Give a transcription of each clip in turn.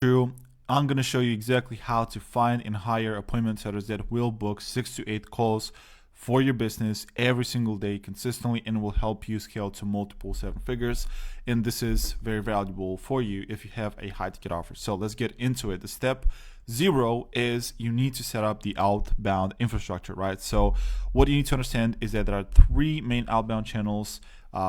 Through, I'm going to show you exactly how to find and hire appointment setters that will book 6 to 8 calls for your business every single day consistently and will help you scale to multiple 7 figures. And this is very valuable for you if you have a high ticket offer. So let's get into it. The step zero is you need to set up the outbound infrastructure, right? So what you need to understand is that there are three main outbound channels,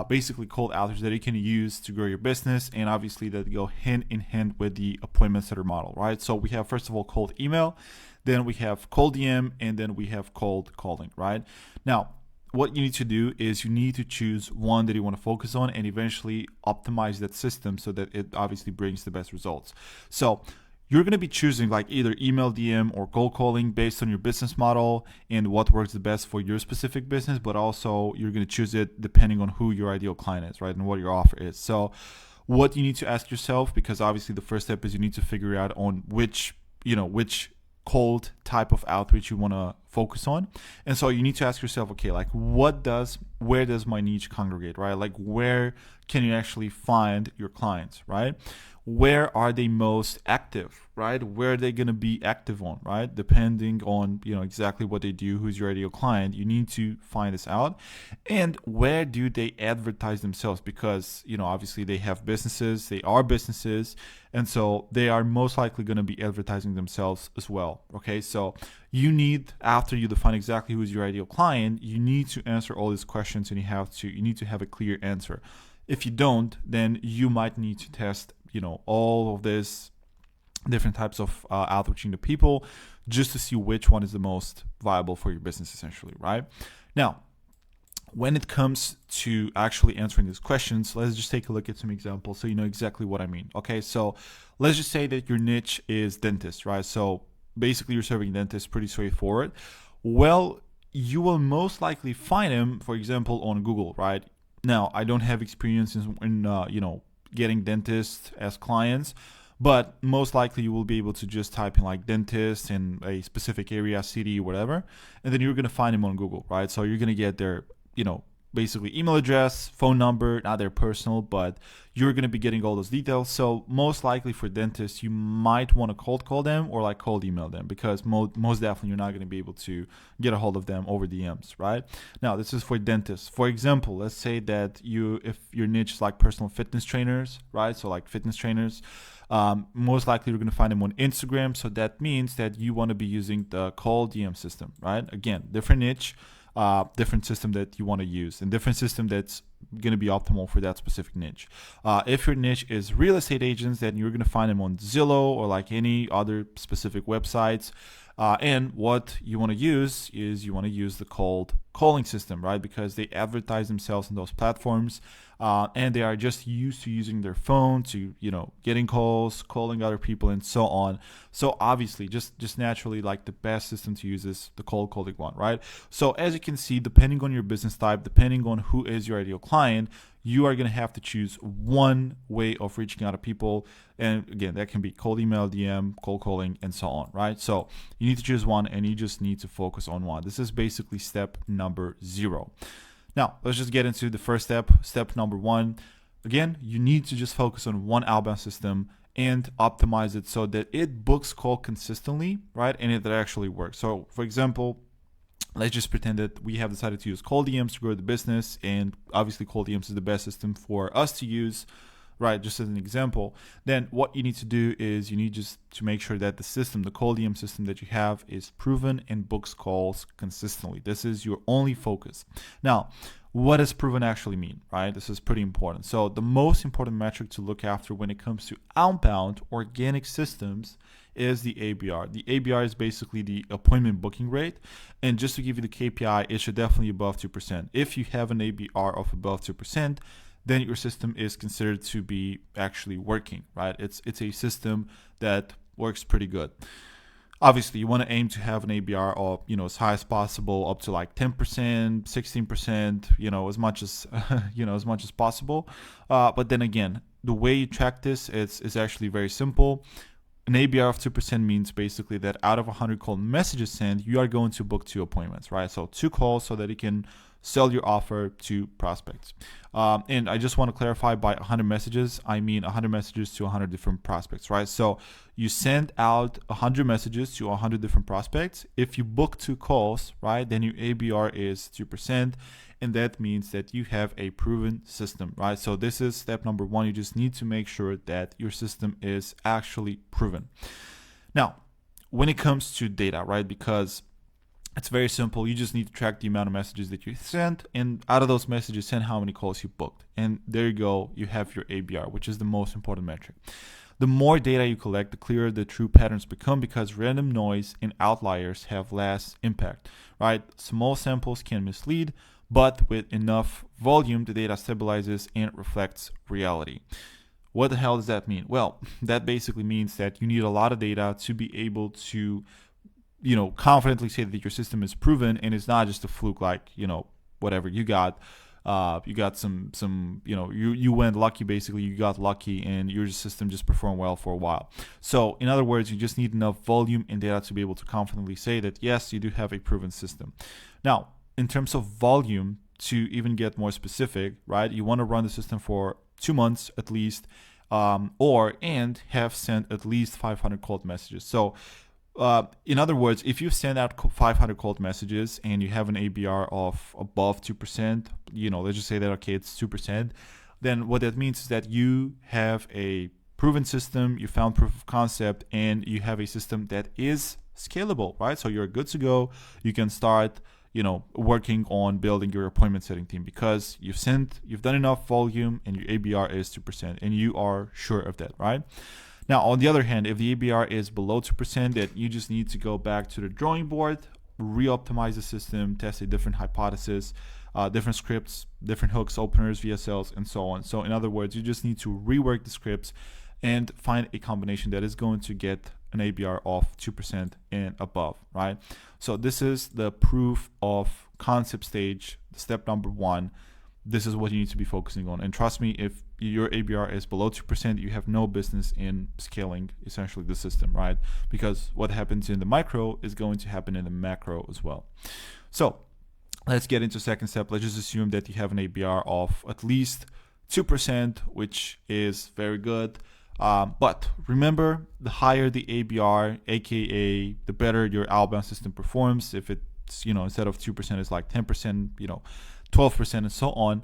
basically cold outreach, that you can use to grow your business, and obviously that go hand in hand with the appointment setter model, right? So we have, first of all, cold email, then we have cold DM, and then we have cold calling, right? Now, what you need to do is you need to choose one that you want to focus on and eventually optimize that system so that it obviously brings the best results. So you're going to be choosing like either email DM or cold calling based on your business model and what works the best for your specific business, but also you're going to choose it depending on who your ideal client is, right? And what your offer is. So what you need to ask yourself, because obviously the first step is you need to figure out on which cold type of outreach you want to focus on. And so you need to ask yourself, okay, like where does my niche congregate, right? Like where can you actually find your clients, right? Where are they most active, right? Where are they going to be active on, right? Depending on, exactly what they do, who's your ideal client, you need to find this out. And where do they advertise themselves? Because, obviously they have businesses, they are businesses, and so they are most likely going to be advertising themselves as well. Okay, so you need, after you define exactly who's your ideal client, you need to answer all these questions, and you need to have a clear answer. If you don't, then you might need to test, all of this different types of outreaching to people just to see which one is the most viable for your business, essentially, right? Now, when it comes to actually answering these questions, let's just take a look at some examples so you know exactly what I mean. Okay, so let's just say that your niche is dentist, right? So basically you're serving dentists, pretty straightforward. Well, you will most likely find them, for example, on Google, right? Now, I don't have experience in getting dentists as clients, but most likely you will be able to just type in like dentist in a specific area, city, whatever, and then you're going to find them on Google, right? So you're going to get their, basically email address, phone number, not their personal, but you're going to be getting all those details. So most likely for dentists, you might want to cold call them or like cold email them, because most definitely you're not going to be able to get a hold of them over DMs, right? Now, this is for dentists. For example, let's say that if your niche is like personal fitness trainers, right? So like fitness trainers, most likely you're going to find them on Instagram. So that means that you want to be using the cold DM system, right? Again, different niche, different system that you want to use, and different system that's going to be optimal for that specific niche. If your niche is real estate agents, then you're going to find them on Zillow or like any other specific websites. And what you want to use is you want to use the cold calling system, right? Because they advertise themselves on those platforms, and they are just used to using their phone to, getting calls, calling other people, and so on. So obviously, just naturally, like the best system to use is the cold calling one, right? So as you can see, depending on your business type, depending on who is your ideal client, you are going to have to choose one way of reaching out to people. And again, that can be cold email, DM, cold calling, and so on, right? So you need to choose one, and you just need to focus on one. This is basically step number 0. Now, let's just get into the first step. Step number 1. Again, you need to just focus on one outbound system and optimize it so that it books call consistently, right? And it actually works. So for example, let's just pretend that we have decided to use cold DMs to grow the business, and obviously cold DMs is the best system for us to use, right? Just as an example. Then what you need to do is you need just to make sure that the cold DM system that you have is proven and books calls consistently. This is your only focus. Now, what does proven actually mean, right? This is pretty important. So the most important metric to look after when it comes to outbound organic systems is the ABR. The ABR is basically the appointment booking rate. And just to give you the KPI, it should definitely be above 2%. If you have an ABR of above 2%, then your system is considered to be actually working, right? It's a system that works pretty good. Obviously, you want to aim to have an ABR of, as high as possible, up to like 10%, 16%, as much as, as much as possible. But then again, the way you track this is actually very simple. An ABR of 2% means basically that out of 100 cold messages sent, you are going to book 2 appointments, right? So 2 calls so that you can sell your offer to prospects. And I just want to clarify, by 100 messages, I mean 100 messages to 100 different prospects, right? So you send out 100 messages to 100 different prospects. If you book 2 calls, right, then your ABR is 2%. And that means that you have a proven system, right? So this is step number 1. You just need to make sure that your system is actually proven. Now, when it comes to data, right, because it's very simple. You just need to track the amount of messages that you sent, and out of those messages, send how many calls you booked. And there you go. You have your ABR, which is the most important metric. The more data you collect, the clearer the true patterns become, because random noise and outliers have less impact, right? Small samples can mislead, but with enough volume, the data stabilizes and reflects reality. What the hell does that mean? Well, that basically means that you need a lot of data to be able to, confidently say that your system is proven, and it's not just a fluke, like, whatever you got. You got some, you went lucky, basically. You got lucky and your system just performed well for a while. So in other words, you just need enough volume and data to be able to confidently say that, yes, you do have a proven system. Now, in terms of volume, to even get more specific, right, you want to run the system for 2 months at least, and have sent at least 500 cold messages. So in other words, if you send out 500 cold messages and you have an ABR of above 2%, let's just say that, okay, it's 2%, then what that means is that you have a proven system, you found proof of concept, and you have a system that is scalable, right? So you're good to go. You can start working on building your appointment setting team, because you've done enough volume and your ABR is 2%, and you are sure of that, right? Now, on the other hand, if the ABR is below 2%, then you just need to go back to the drawing board, re-optimize the system, test a different hypothesis, different scripts, different hooks, openers, VSLs, and so on. So in other words, you just need to rework the scripts and find a combination that is going to get an ABR of 2% and above, right? So this is the proof of concept stage, step number 1. This is what you need to be focusing on. And trust me, if your ABR is below 2%, you have no business in scaling essentially the system, right? Because what happens in the micro is going to happen in the macro as well. So let's get into second step. Let's just assume that you have an ABR of at least 2%, which is very good. But remember, the higher the ABR, aka the better your outbound system performs. If it's, instead of 2%, it's like 10%, 12%, and so on,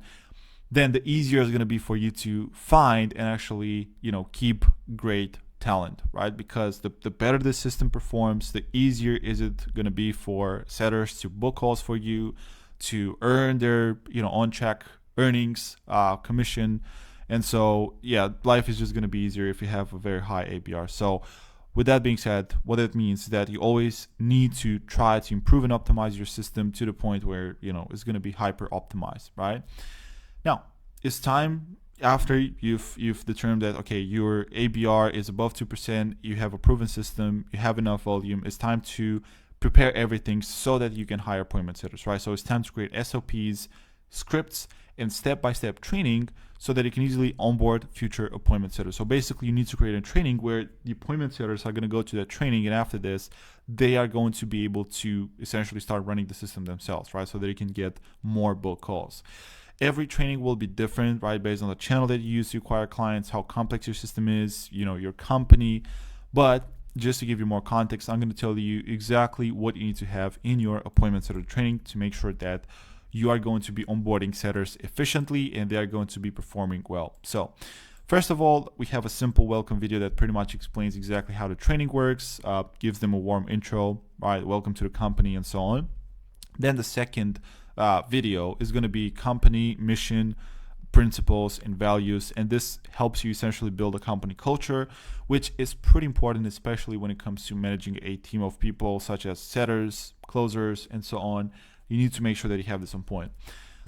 then the easier it's going to be for you to find and actually, keep great talent, right? Because the better the system performs, the easier is it going to be for setters to book calls for you, to earn their, on-check earnings, commission. And so, yeah, life is just going to be easier if you have a very high ABR. So with that being said, what it means is that you always need to try to improve and optimize your system to the point where, it's going to be hyper optimized, right? Now, it's time, after you've determined that, okay, your ABR is above 2%, you have a proven system, you have enough volume, it's time to prepare everything so that you can hire appointment setters, right? So it's time to create SOPs, scripts, and step-by-step training so that you can easily onboard future appointment setters. So basically, you need to create a training where the appointment setters are going to go to that training, and after this, they are going to be able to essentially start running the system themselves, right? So that you can get more bulk calls. Every training will be different, right? Based on the channel that you use to acquire clients, how complex your system is, your company. But just to give you more context, I'm going to tell you exactly what you need to have in your appointment setter training to make sure that you are going to be onboarding setters efficiently and they are going to be performing well. So first of all, we have a simple welcome video that pretty much explains exactly how the training works, gives them a warm intro, right? Welcome to the company and so on. Then the second video is going to be company mission, principles, and values, and this helps you essentially build a company culture, which is pretty important, especially when it comes to managing a team of people such as setters, closers, and so on. You need to make sure that you have this on point.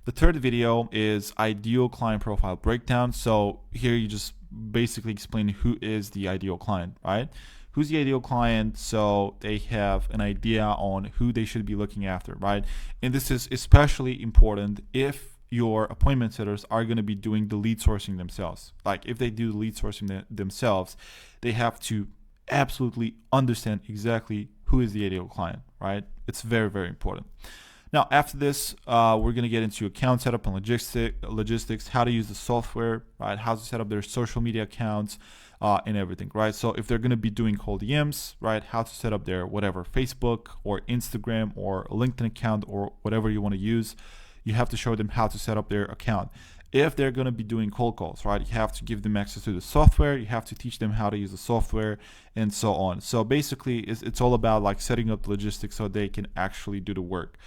The third video is ideal client profile breakdown. So here you just basically explain who is the ideal client, right? Who's the ideal client, so they have an idea on who they should be looking after, right? And this is especially important if your appointment setters are going to be doing the lead sourcing themselves. Like if they do the lead sourcing themselves, they have to absolutely understand exactly who is the ideal client, right? It's very, very important. Now, after this, we're going to get into account setup and logistics, how to use the software, right? How to set up their social media accounts and everything, right? So if they're going to be doing cold DMs, right? How to set up their whatever Facebook or Instagram or LinkedIn account or whatever you want to use. You have to show them how to set up their account. If they're going to be doing cold calls, right, you have to give them access to the software. You have to teach them how to use the software and so on. So basically, it's all about like setting up logistics so they can actually do the work.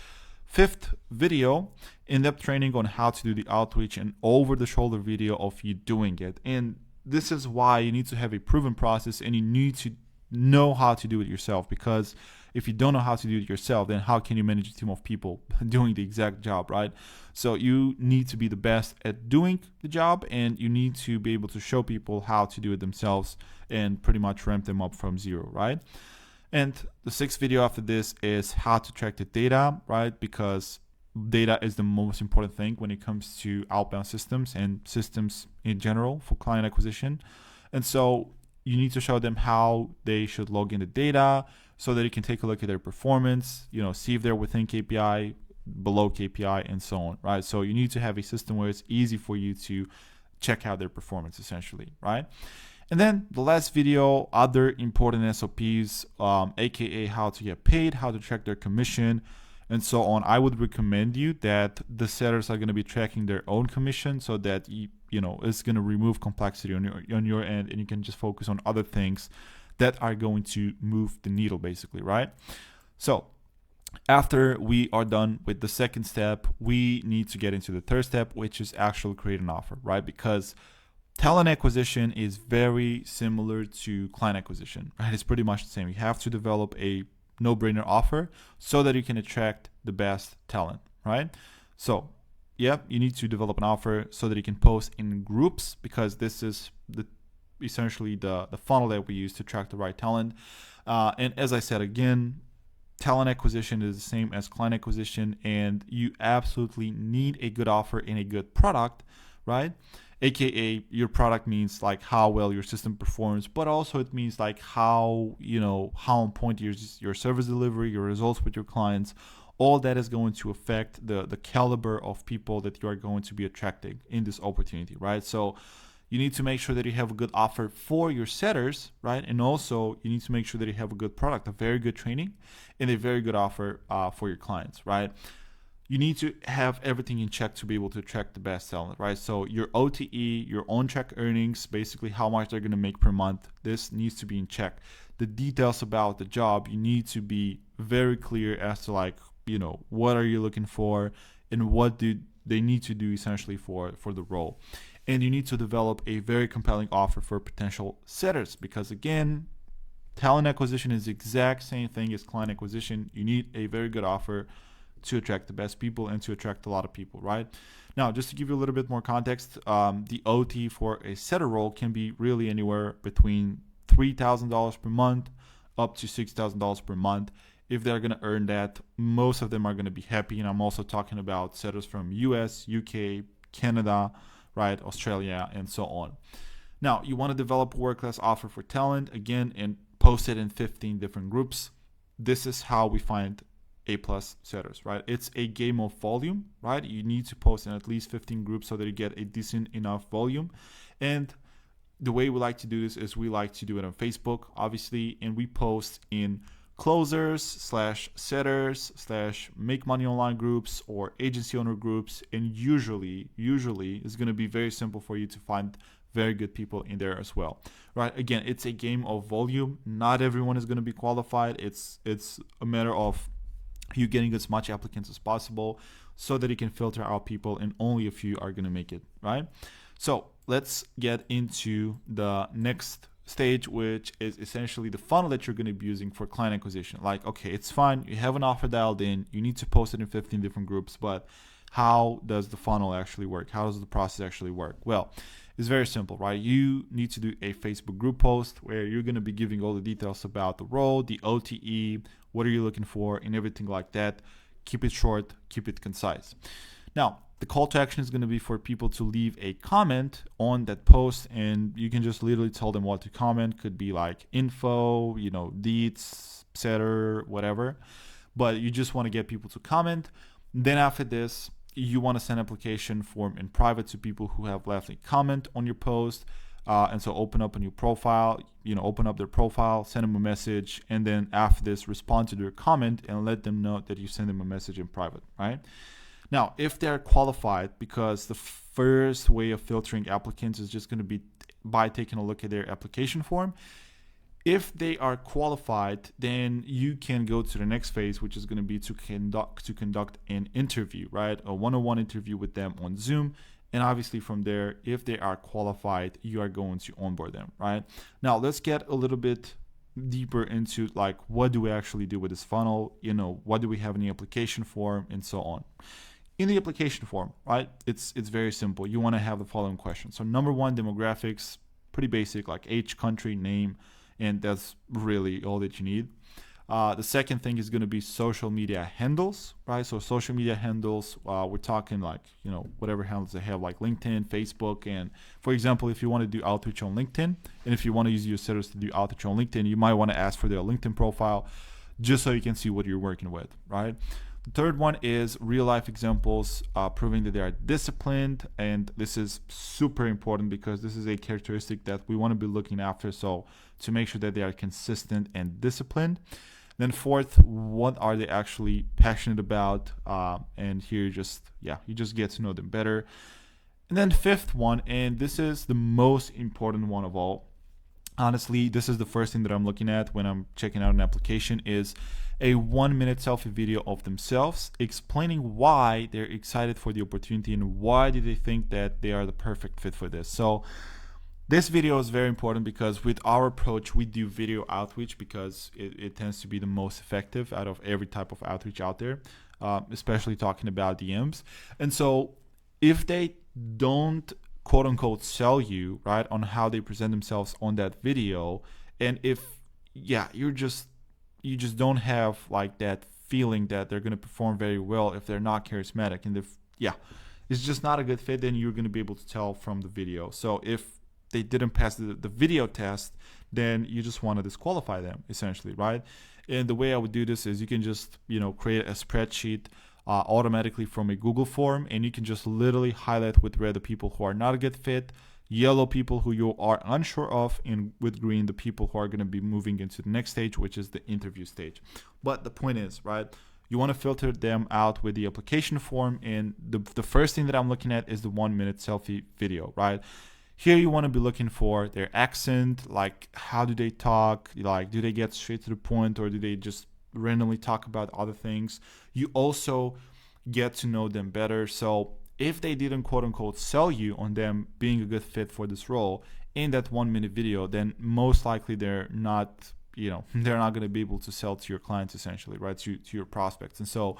Fifth video, in-depth training on how to do the outreach and over-the-shoulder video of you doing it. And this is why you need to have a proven process and you need to know how to do it yourself, because if you don't know how to do it yourself, then how can you manage a team of people doing the exact job, right? So you need to be the best at doing the job, and you need to be able to show people how to do it themselves and pretty much ramp them up from zero, right? And the sixth video after this is how to track the data, right? Because data is the most important thing when it comes to outbound systems and systems in general for client acquisition. And so you need to show them how they should log in the data so that you can take a look at their performance, see if they're within KPI, below KPI, and so on, right? So you need to have a system where it's easy for you to check out their performance, essentially, right? And then the last video, other important SOPs, aka how to get paid, how to track their commission, and so on. I would recommend you that the setters are going to be tracking their own commission so that it's going to remove complexity on your end, and you can just focus on other things that are going to move the needle, basically, right? So after we are done with the second step, we need to get into the third step, which is actually create an offer, right? Because talent acquisition is very similar to client acquisition, right? It's pretty much the same. You have to develop a no-brainer offer so that you can attract the best talent, right? So, you need to develop an offer so that you can post in groups, because this is essentially the funnel that we use to attract the right talent. And as I said, again, talent acquisition is the same as client acquisition, and you absolutely need a good offer and a good product, right? AKA your product means like how well your system performs, but also it means like how on point your service delivery, your results with your clients. All that is going to affect the caliber of people that you are going to be attracting in this opportunity, right? So you need to make sure that you have a good offer for your setters, right? And also you need to make sure that you have a good product, a very good training, and a very good offer for your clients, right? You need to have everything in check to be able to attract the best talent, right? So your OTE, your on-track earnings, basically how much they're going to make per month, this needs to be in check. The details about the job, you need to be very clear as to what are you looking for and what do they need to do essentially for the role. And you need to develop a very compelling offer for potential setters, because again, talent acquisition is the exact same thing as client acquisition. You need a very good offer to attract the best people and to attract a lot of people, right? Now, just to give you a little bit more context, the OT for a setter role can be really anywhere between $3,000 per month up to $6,000 per month. If they're going to earn that, most of them are going to be happy. And I'm also talking about setters from US, UK, Canada, right, Australia, and so on. Now, you want to develop a world-class offer for talent, again, and post it in 15 different groups. This is how we find A+ setters, right? It's a game of volume, right? You need to post in at least 15 groups so that you get a decent enough volume. And the way we like to do this is we like to do it on Facebook, obviously, and we post in closers / setters / make money online groups or agency owner groups. And usually it's going to be very simple for you to find very good people in there as well, right? Again, it's a game of volume. Not everyone is going to be qualified. It's a matter of you getting as much applicants as possible so that you can filter out people and only a few are going to make it, right? So let's get into the next stage, which is essentially the funnel that you're going to be using for client acquisition. Like, okay, it's fine. You have an offer dialed in. You need to post it in 15 different groups, but how does the funnel actually work? How does the process actually work? Well, it's very simple, right? You need to do a Facebook group post where you're going to be giving all the details about the role, the OTE, what are you looking for, and everything like that. Keep it short, keep it concise. Now, the call to action is going to be for people to leave a comment on that post, and you can just literally tell them what to comment. Could be like info, deets, setter, whatever. But you just want to get people to comment. Then after this, you want to send application form in private to people who have left a comment on your post. And so open up a new profile, open up their profile, send them a message, and then after this, respond to their comment and let them know that you send them a message in private, right? Now, if they're qualified, because the first way of filtering applicants is just going to be by taking a look at their application form. If they are qualified, then you can go to the next phase, which is going to be to conduct an interview, right? A one-on-one interview with them on Zoom. And obviously from there, if they are qualified, you are going to onboard them, right? Now, let's get a little bit deeper into like, what do we actually do with this funnel? What do we have in the application form and so on. In the application form, right? It's very simple. You want to have the following questions. So number one, demographics, pretty basic, like age, country, name, and that's really all that you need. The second thing is going to be social media handles, right? So social media handles, we're talking like, whatever handles they have, like LinkedIn, Facebook. And for example, if you want to do outreach on LinkedIn, and if you want to use your setters to do outreach on LinkedIn, you might want to ask for their LinkedIn profile just so you can see what you're working with, right? The third one is real life examples, proving that they are disciplined. And this is super important because this is a characteristic that we want to be looking after. So to make sure that they are consistent and disciplined. Then fourth, what are they actually passionate about? And here you just get to know them better. And then fifth one, and this is the most important one of all. Honestly, this is the first thing that I'm looking at when I'm checking out an application, is a 1-minute selfie video of themselves explaining why they're excited for the opportunity and why do they think that they are the perfect fit for this. So this video is very important because with our approach, we do video outreach because it tends to be the most effective out of every type of outreach out there, especially talking about DMs. And so if they don't quote unquote sell you, right, on how they present themselves on that video, and if you just don't have like that feeling that they're going to perform very well, if they're not charismatic, and if it's just not a good fit, then you're going to be able to tell from the video. So if they didn't pass the video test, then you just want to disqualify them essentially, right? And the way I would do this is you can just create a spreadsheet automatically from a Google form, and you can just literally highlight with red the people who are not a good fit, yellow people who you are unsure of, and with green the people who are going to be moving into the next stage, which is the interview stage. But the point is, right, you want to filter them out with the application form, and the first thing that I'm looking at is the 1-minute selfie video, right? Here you want to be looking for their accent, like how do they talk, like do they get straight to the point or do they just randomly talk about other things. You also get to know them better. So if they didn't quote unquote sell you on them being a good fit for this role in that 1-minute video, then most likely they're not going to be able to sell to your clients essentially, right, to your prospects. And so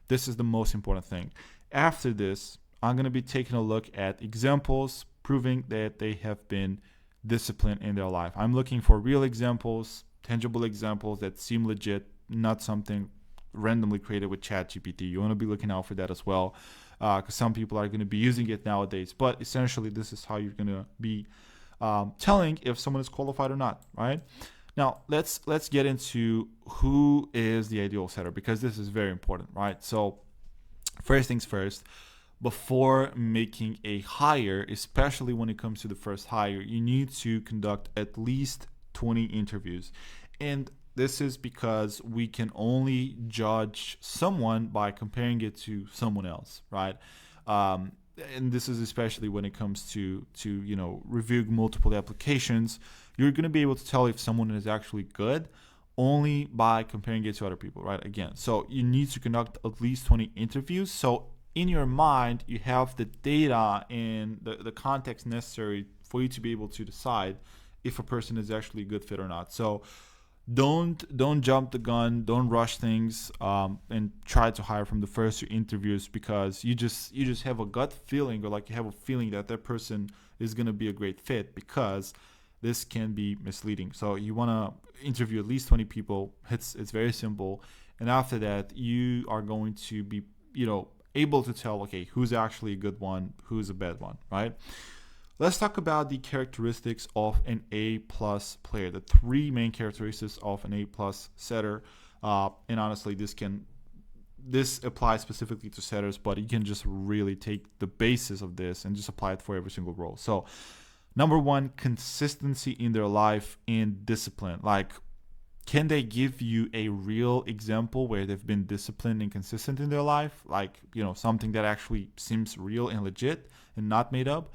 this is the most important thing. After this, I'm going to be taking a look at examples proving that they have been disciplined in their life. I'm looking for real examples, tangible examples that seem legit, not something randomly created with ChatGPT. You want to be looking out for that as well, because some people are going to be using it nowadays. But essentially, this is how you're going to be telling if someone is qualified or not, right? Now, let's get into who is the ideal setter, because this is very important, right? So first things first, before making a hire, especially when it comes to the first hire, you need to conduct at least 20 interviews. And this is because we can only judge someone by comparing it to someone else, right? And this is especially when it comes to reviewing multiple applications. You're going to be able to tell if someone is actually good only by comparing it to other people, right? Again, so you need to conduct at least 20 interviews. So in your mind, you have the data and the context necessary for you to be able to decide if a person is actually a good fit or not. So don't jump the gun, don't rush things, and try to hire from the first few interviews because you just have a gut feeling, or like you have a feeling that person is going to be a great fit, because this can be misleading. So you want to interview at least 20 people. It's very simple, and after that you are going to be able to tell, okay, who's actually a good one, who's a bad one, right? Let's talk about the characteristics of an A+ player, the 3 main characteristics of an A+ setter. And honestly, this can this applies specifically to setters, but you can just really take the basis of this and just apply it for every single role. So number one, consistency in their life and discipline. Like, can they give you a real example where they've been disciplined and consistent in their life? Like, something that actually seems real and legit and not made up.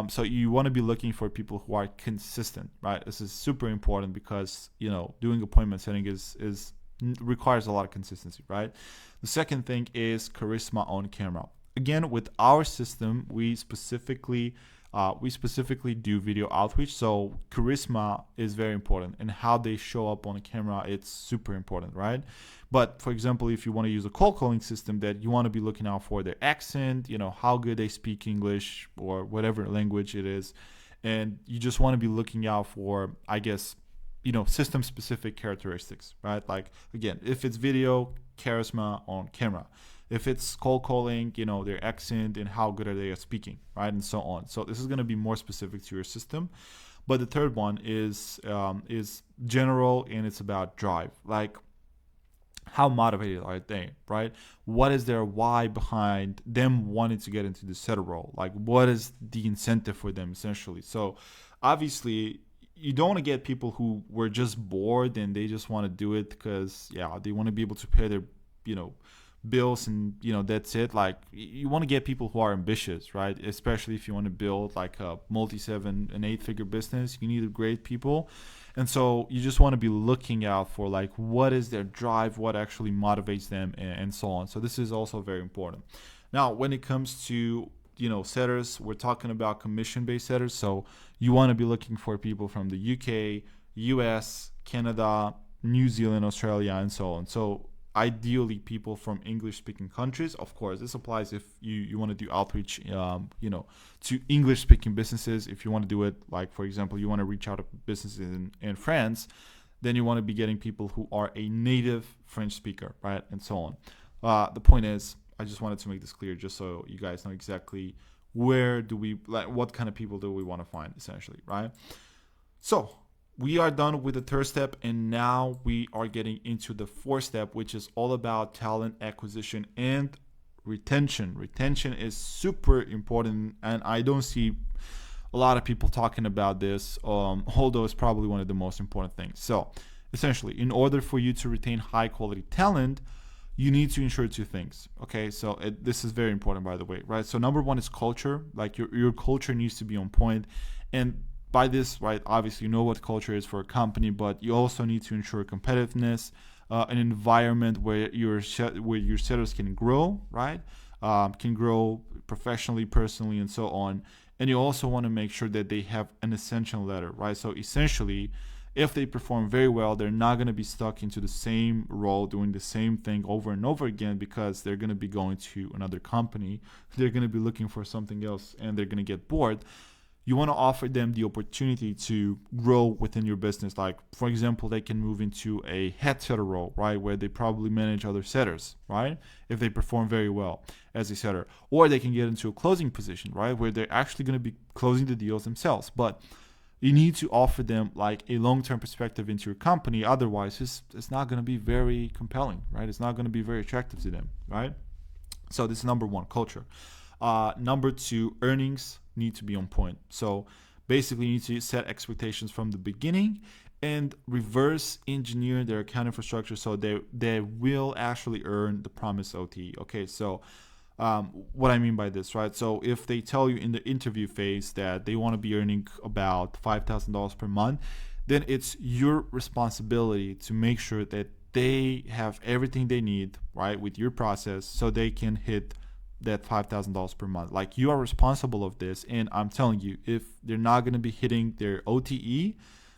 So you want to be looking for people who are consistent, right? This is super important because, doing appointment setting is requires a lot of consistency, right? The second thing is charisma on camera. Again, with our system, we specifically do video outreach, so charisma is very important, and how they show up on the camera, it's super important, right? But for example, if you want to use a cold calling system, that you want to be looking out for their accent, how good they speak English or whatever language it is, and you just want to be looking out for, I guess, system specific characteristics, right? Like, again, if it's video, charisma on camera. If it's cold calling, their accent and how good are they at speaking, right? And so on. So this is going to be more specific to your system. But the third one is general, and it's about drive. Like, how motivated are they, right? What is their why behind them wanting to get into the setter role? Like, what is the incentive for them, essentially? So obviously, you don't want to get people who were just bored and they just want to do it because, they want to be able to pay their, bills, and that's it. Like, you want to get people who are ambitious, right? Especially if you want to build like a multi-7 and 8-figure business, you need great people. And so you just want to be looking out for, like, what is their drive, what actually motivates them, and so on. So this is also very important. Now, when it comes to setters, we're talking about commission-based setters. So you want to be looking for people from the UK, US, Canada, New Zealand, Australia, and so on. So ideally people from English-speaking countries. Of course, this applies if you want to do outreach, to English-speaking businesses. If you want to do it, like, for example, you want to reach out to businesses in France, then you want to be getting people who are a native French speaker, right? And so on. The point is, I just wanted to make this clear just so you guys know exactly what kind of people do we want to find, essentially, right? So we are done with the third step, and now we are getting into the fourth step, which is all about talent acquisition and retention. Retention is super important, and I don't see a lot of people talking about this, although it's probably one of the most important things. So essentially, in order for you to retain high quality talent, you need to ensure two things. Okay, so this is very important, by the way, right? So number one is culture. Like, your culture needs to be on point. And by this, right, obviously you know what culture is for a company, but you also need to ensure competitiveness, an environment where your setters can grow, right? Can grow professionally, personally, and so on. And you also want to make sure that they have an ascension ladder, right? So essentially, if they perform very well, they're not going to be stuck into the same role, doing the same thing over and over again, because they're going to be going to another company. They're going to be looking for something else, and they're going to get bored. You want to offer them the opportunity to grow within your business. Like, for example, they can move into a head setter role, right, where they probably manage other setters, right, if they perform very well as a setter. Or they can get into a closing position, right, where they're actually going to be closing the deals themselves. But you need to offer them like a long-term perspective into your company. Otherwise, it's not going to be very compelling, right? It's not going to be very attractive to them, right? So this is number one, culture. Number two, earnings need to be on point. So basically, you need to set expectations from the beginning and reverse engineer their account infrastructure so they will actually earn the promised OTE. Okay, so what I mean by this, right? So if they tell you in the interview phase that they want to be earning about $5,000 per month, then it's your responsibility to make sure that they have everything they need, right, with your process, so they can hit that $5,000 per month. Like, you are responsible of this, and I'm telling you, if they're not going to be hitting their OTE,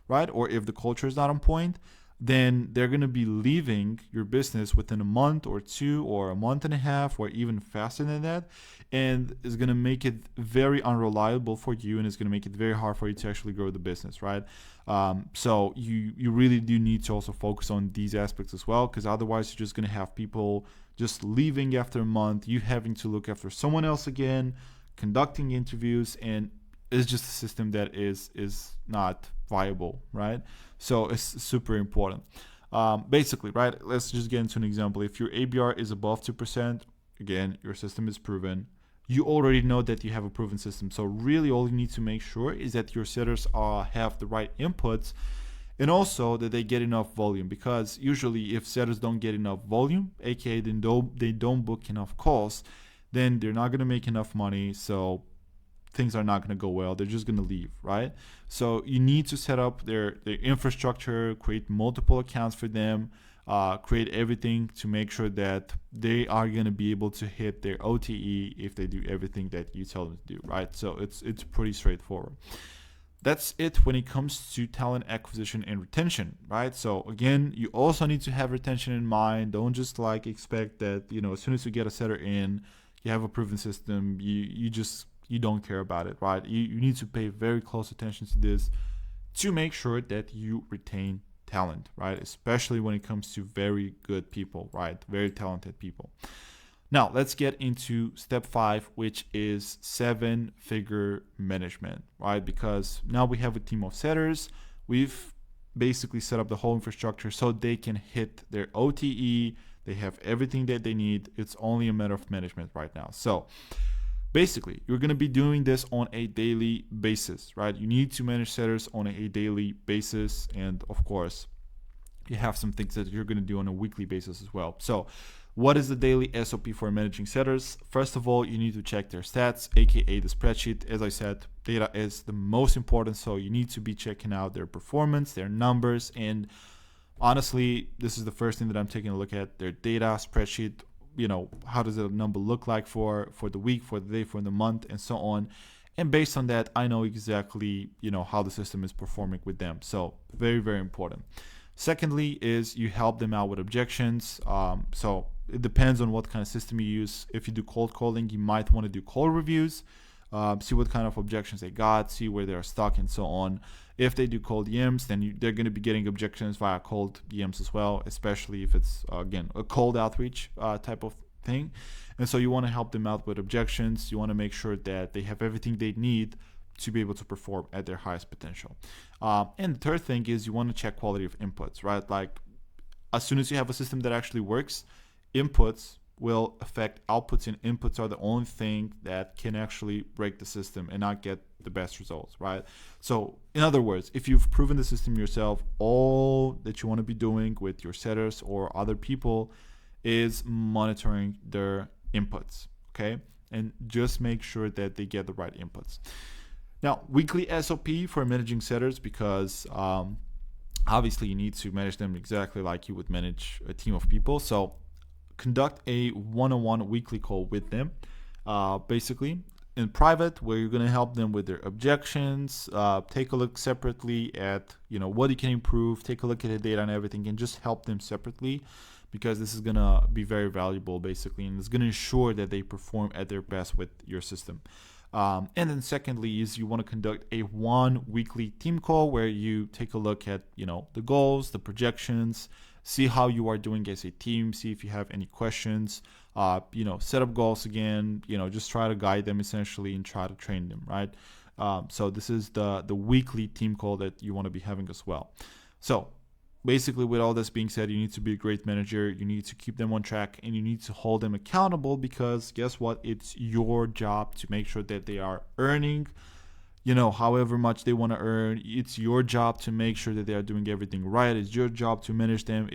right, or if the culture is not on point, then they're going to be leaving your business within a month or two, or a month and a half, or even faster than that. And it's going to make it very unreliable for you, and it's going to make it very hard for you to actually grow the business, right? So you really do need to also focus on these aspects as well, because otherwise you're just going to have people just leaving after a month, you having to look after someone else again, conducting interviews, and it's just a system that is not viable, right? So it's super important. Basically, right, let's just get into an example. If your ABR is above 2%, again, your system is proven. You already know that you have a proven system. So really all you need to make sure is that your setters have the right inputs, and also that they get enough volume, because usually if setters don't get enough volume, aka they don't book enough calls, then they're not going to make enough money. So things are not going to go well. They're just going to leave, right? So you need to set up their infrastructure, create multiple accounts for them, create everything to make sure that they are going to be able to hit their OTE if they do everything that you tell them to do, right? So it's pretty straightforward. That's it when it comes to talent acquisition and retention, right? So again, you also need to have retention in mind. Don't just like expect that, as soon as you get a setter in, you have a proven system, you don't care about it, right? You need to pay very close attention to this to make sure that you retain talent, right? Especially when it comes to very good people, right? Very talented people. Now, let's get into step 5, which is 7-figure management, right? Because now we have a team of setters. We've basically set up the whole infrastructure so they can hit their OTE. They have everything that they need. It's only a matter of management right now. So basically, you're going to be doing this on a daily basis, right? You need to manage setters on a daily basis. And of course, you have some things that you're going to do on a weekly basis as well. So what is the daily SOP for managing setters? First of all, you need to check their stats, aka the spreadsheet. As I said, data is the most important, so you need to be checking out their performance, their numbers, and honestly, this is the first thing that I'm taking a look at, their data spreadsheet. How does the number look like for the week, for the day, for the month, and so on. And based on that, I know exactly, how the system is performing with them. So very, very important. Secondly is you help them out with objections. So it depends on what kind of system you use. If you do cold calling, you might want to do call reviews, see what kind of objections they got, see where they're stuck, and so on. If they do cold DMs, then they're going to be getting objections via cold DMs as well, especially if it's, again, a cold outreach type of thing. And so you want to help them out with objections. You want to make sure that they have everything they need to be able to perform at their highest potential. And the third thing is you want to check quality of inputs, right? Like as soon as you have a system that actually works, inputs will affect outputs, and inputs are the only thing that can actually break the system and not get the best results, right? So in other words, if you've proven the system yourself, all that you want to be doing with your setters or other people is monitoring their inputs, okay? And just make sure that they get the right inputs. Now, weekly SOP for managing setters, because obviously you need to manage them exactly like you would manage a team of people. So conduct a one-on-one weekly call with them, basically in private, where you're going to help them with their objections, take a look separately at what you can improve, take a look at the data and everything, and just help them separately, because this is going to be very valuable basically, and it's going to ensure that they perform at their best with your system. And then secondly is you want to conduct a one weekly team call where you take a look at the goals, the projections, see how you are doing as a team, see if you have any questions, set up goals again, just try to guide them essentially and try to train them, right? So this is the weekly team call that you want to be having as well. So basically, with all this being said, you need to be a great manager. You need to keep them on track, and you need to hold them accountable, because guess what? It's your job to make sure that they are earning, however much they want to earn. It's your job to make sure that they are doing everything right. It's your job to manage them.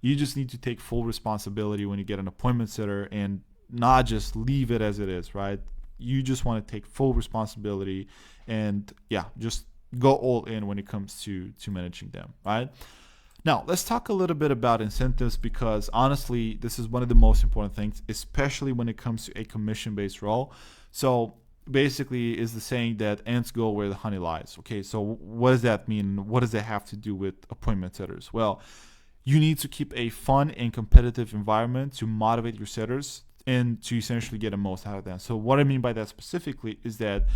You just need to take full responsibility when you get an appointment setter and not just leave it as it is, right? You just want to take full responsibility and just go all in when it comes to managing them, right? Now, let's talk a little bit about incentives, because honestly, this is one of the most important things, especially when it comes to a commission-based role. So basically is the saying that ants go where the honey lies. Okay, so what does that mean? What does that have to do with appointment setters? Well, you need to keep a fun and competitive environment to motivate your setters and to essentially get the most out of them. So what I mean by that specifically is that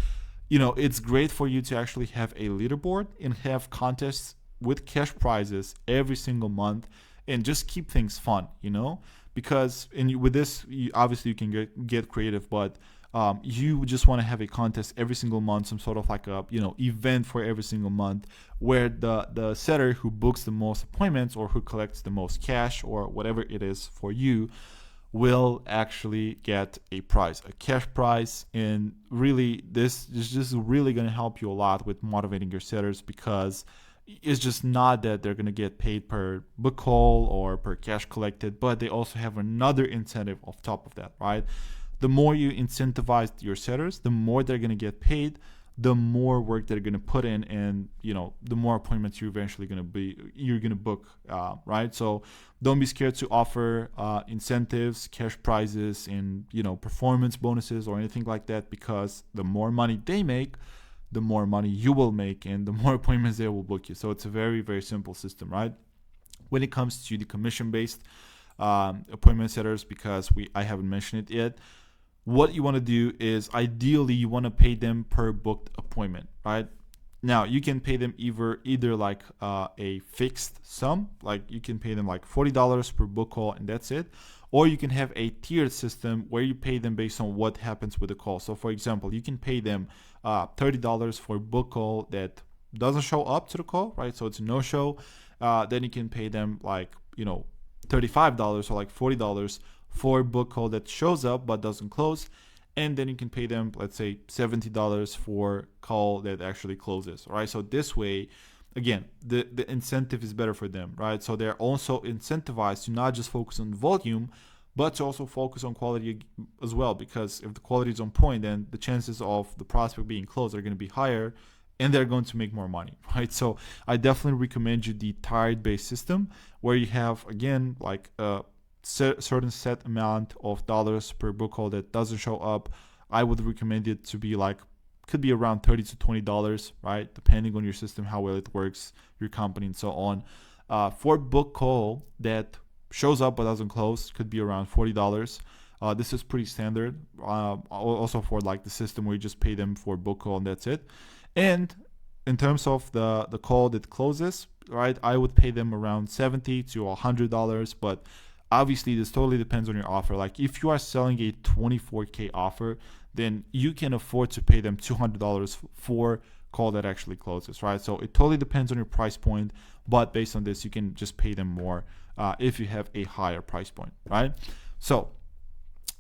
it's great for you to actually have a leaderboard and have contests with cash prizes every single month and just keep things fun, because with this, obviously you can get creative, but you just want to have a contest every single month, some sort of like a event for every single month, where the setter who books the most appointments or who collects the most cash or whatever it is for you will actually get a prize, a cash prize. And really, this is just really going to help you a lot with motivating your setters, because it's just not that they're going to get paid per book call or per cash collected, but they also have another incentive on top of that, right? The more you incentivize your setters, the more they're going to get paid, the more work they're going to put in, and the more appointments you're eventually going to book, right? So don't be scared to offer incentives, cash prizes, and performance bonuses or anything like that, because the more money they make, the more money you will make, and the more appointments they will book you. So it's a very, very simple system, right? When it comes to the commission-based appointment setters, because I haven't mentioned it yet, what you want to do is ideally you want to pay them per booked appointment, right? Now you can pay them either like a fixed sum, like you can pay them like $40 per book call and that's it, or you can have a tiered system where you pay them based on what happens with the call. So for example, you can pay them $30 for a book call that doesn't show up to the call, right? So it's a no-show. Then you can pay them like $35 or like $40 for a book call that shows up but doesn't close. And then you can pay them, let's say, $70 for call that actually closes, right? So this way, again, the incentive is better for them, right? So they're also incentivized to not just focus on volume, but to also focus on quality as well, because if the quality is on point, then the chances of the prospect being closed are going to be higher, and they're going to make more money, right? So I definitely recommend you the tiered-based system, where you have, again, like a certain set amount of dollars per book call that doesn't show up. I would recommend it to be like, could be around $30 to $20, right? Depending on your system, how well it works, your company, and so on. For book call that shows up but doesn't close, could be around $40. This is pretty standard. Also for like the system where you just pay them for book call and that's it. And in terms of the call that closes, right, I would pay them around $70 to $100, but obviously this totally depends on your offer. Like if you are selling a 24K offer, then you can afford to pay them $200 for call that actually closes, right? So it totally depends on your price point, but based on this, you can just pay them more if you have a higher price point, right? So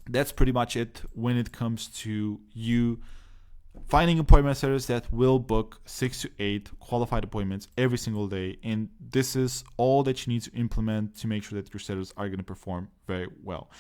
that's pretty much it when it comes to you finding appointment setters that will book 6 to 8 qualified appointments every single day. And this is all that you need to implement to make sure that your setters are going to perform very well.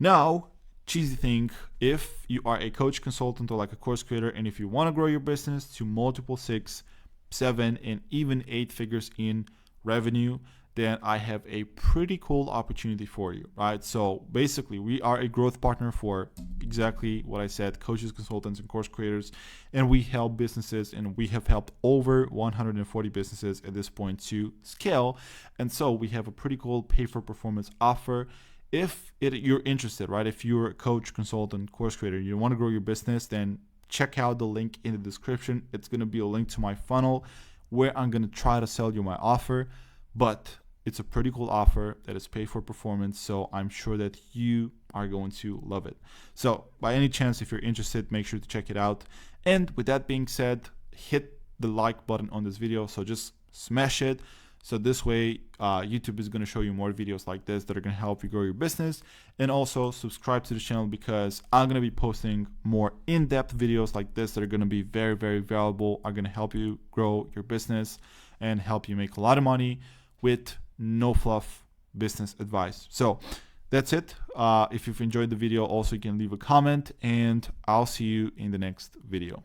Now, cheesy thing, if you are a coach, consultant, or like a course creator, and if you want to grow your business to multiple 6, 7, and even 8 figures in revenue, then I have a pretty cool opportunity for you, right? So basically, we are a growth partner for exactly what I said, coaches, consultants, and course creators, and we help businesses, and we have helped over 140 businesses at this point to scale. And so we have a pretty cool pay-for-performance offer. If you're interested, right? If you're a coach, consultant, course creator, you want to grow your business, then check out the link in the description. It's going to be a link to my funnel where I'm going to try to sell you my offer. But it's a pretty cool offer that is paid for performance, so I'm sure that you are going to love it. So by any chance, if you're interested, make sure to check it out. And with that being said, hit the like button on this video. So just smash it. So this way, YouTube is going to show you more videos like this that are going to help you grow your business. And also subscribe to the channel, because I'm going to be posting more in-depth videos like this that are going to be very, very valuable, are going to help you grow your business and help you make a lot of money with no fluff business advice. So that's it. If you've enjoyed the video, also you can leave a comment, and I'll see you in the next video.